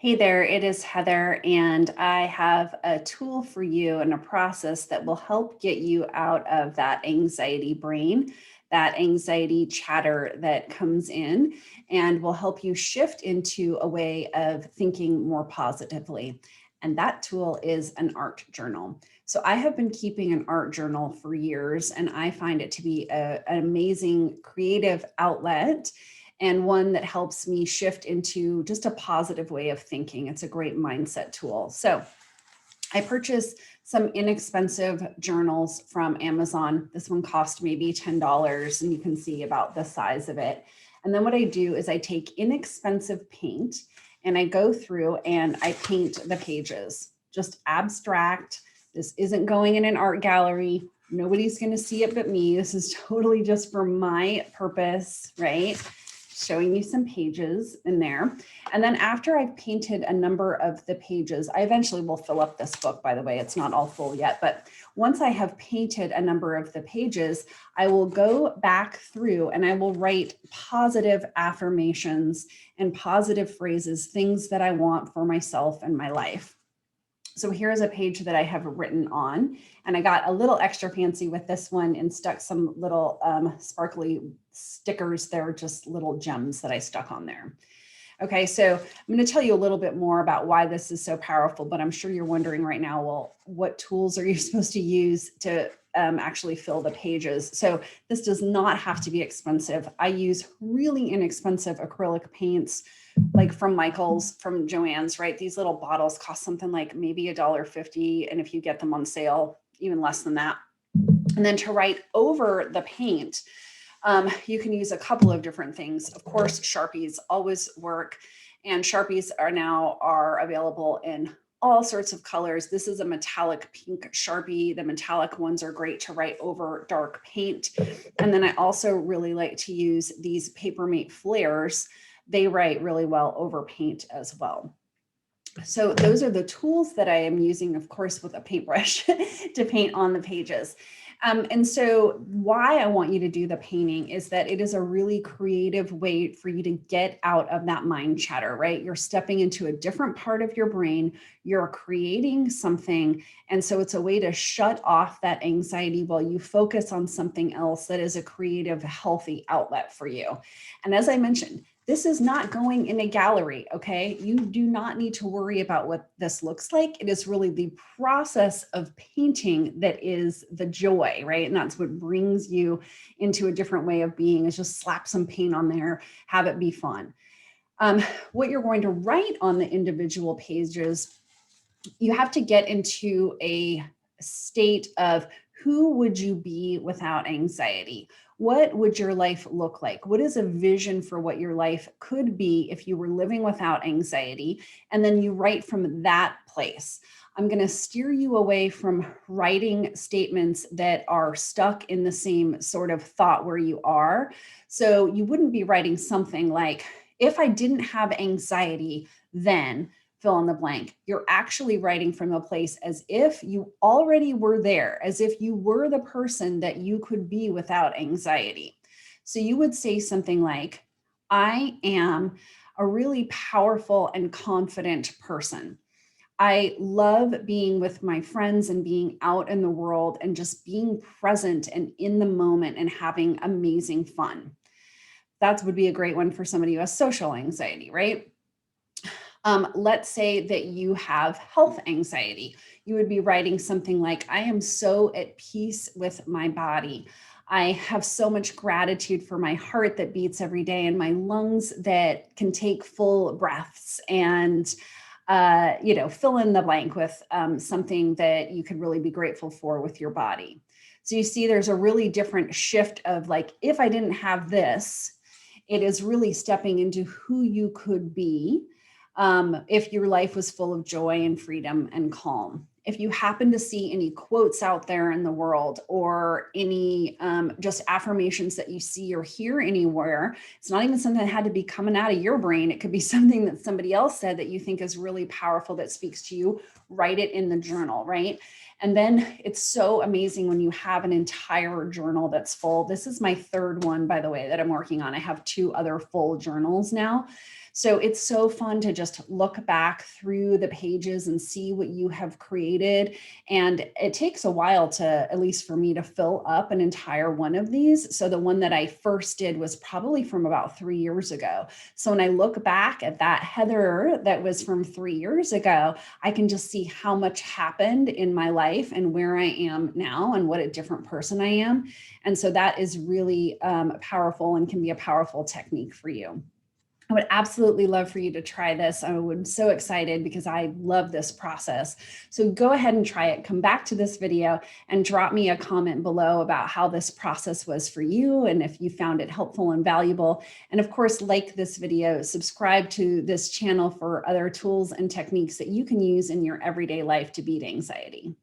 Hey there, it is Heather, and I have a tool for you and a process that will help get you out of that anxiety brain, that anxiety chatter that comes in, and will help you shift into a way of thinking more positively. And that tool is an art journal. So I have been keeping an art journal for years, and I find it to be an amazing creative outlet and one that helps me shift into just a positive way of thinking. It's a great mindset tool. So I purchased some inexpensive journals from Amazon. This one cost maybe $10, and you can see about the size of it. And then what I do is I take inexpensive paint and I go through and I paint the pages, just abstract. This isn't going in an art gallery. Nobody's going to see it but me. This is totally just for my purpose, right? Showing you some pages in there. And then after I've painted a number of the pages, I eventually will fill up this book, by the way, it's not all full yet, but once I have painted a number of the pages, I will go back through and I will write positive affirmations and positive phrases, things that I want for myself and my life. So here's a page that I have written on, and I got a little extra fancy with this one and stuck some little sparkly stickers. They're just little gems that I stuck on there. Okay, so I'm going to tell you a little bit more about why this is so powerful, but I'm sure you're wondering right now, well, what tools are you supposed to use to actually fill the pages? So this does not have to be expensive. I use really inexpensive acrylic paints, like from Michael's, from Joann's, right? These little bottles cost something like maybe $1.50. And if you get them on sale, even less than that. And then to write over the paint, you can use a couple of different things. Of course, Sharpies always work, and Sharpies are available in all sorts of colors. This is a metallic pink Sharpie. The metallic ones are great to write over dark paint. And then I also really like to use these Papermate flares. They write really well over paint as well. So those are the tools that I am using, of course, with a paintbrush to paint on the pages. And so why I want you to do the painting is that it is a really creative way for you to get out of that mind chatter, right? You're stepping into a different part of your brain, you're creating something. And so it's a way to shut off that anxiety while you focus on something else that is a creative, healthy outlet for you. And as I mentioned, this is not going in a gallery, okay? You do not need to worry about what this looks like. It is really the process of painting that is the joy, right? And that's what brings you into a different way of being, is just slap some paint on there, have it be fun. What you're going to write on the individual pages, you have to get into a state of who would you be without anxiety? What would your life look like? What is a vision for what your life could be if you were living without anxiety? And then you write from that place. I'm going to steer you away from writing statements that are stuck in the same sort of thought where you are. So you wouldn't be writing something like, if I didn't have anxiety, then fill in the blank. You're actually writing from a place as if you already were there, as if you were the person that you could be without anxiety. So you would say something like, I am a really powerful and confident person. I love being with my friends and being out in the world and just being present and in the moment and having amazing fun. That would be a great one for somebody who has social anxiety, right? Let's say that you have health anxiety. You would be writing something like, I am so at peace with my body. I have so much gratitude for my heart that beats every day and my lungs that can take full breaths, and fill in the blank with something that you could really be grateful for with your body. So you see, there's a really different shift of like, if I didn't have this, it is really stepping into who you could be if your life was full of joy and freedom and calm. If you happen to see any quotes out there in the world, or any just affirmations that you see or hear anywhere, it's not even something that had to be coming out of your brain. It could be something that somebody else said that you think is really powerful, that speaks to you. Write it in the journal, right? And then it's so amazing when you have an entire journal that's full. This is my third one, by the way, that I'm working on. I have 2 other full journals now. So it's so fun to just look back through the pages and see what you have created. And it takes a while to, at least for me, to fill up an entire one of these. So the one that I first did was probably from about 3 years ago. So when I look back at that Heather that was from 3 years ago, I can just see how much happened in my life and where I am now and what a different person I am. And so that is really powerful and can be a powerful technique for you. I would absolutely love for you to try this. I'm so excited because I love this process. So go ahead and try it. Come back to this video and drop me a comment below about how this process was for you and if you found it helpful and valuable. And of course, like this video, subscribe to this channel for other tools and techniques that you can use in your everyday life to beat anxiety.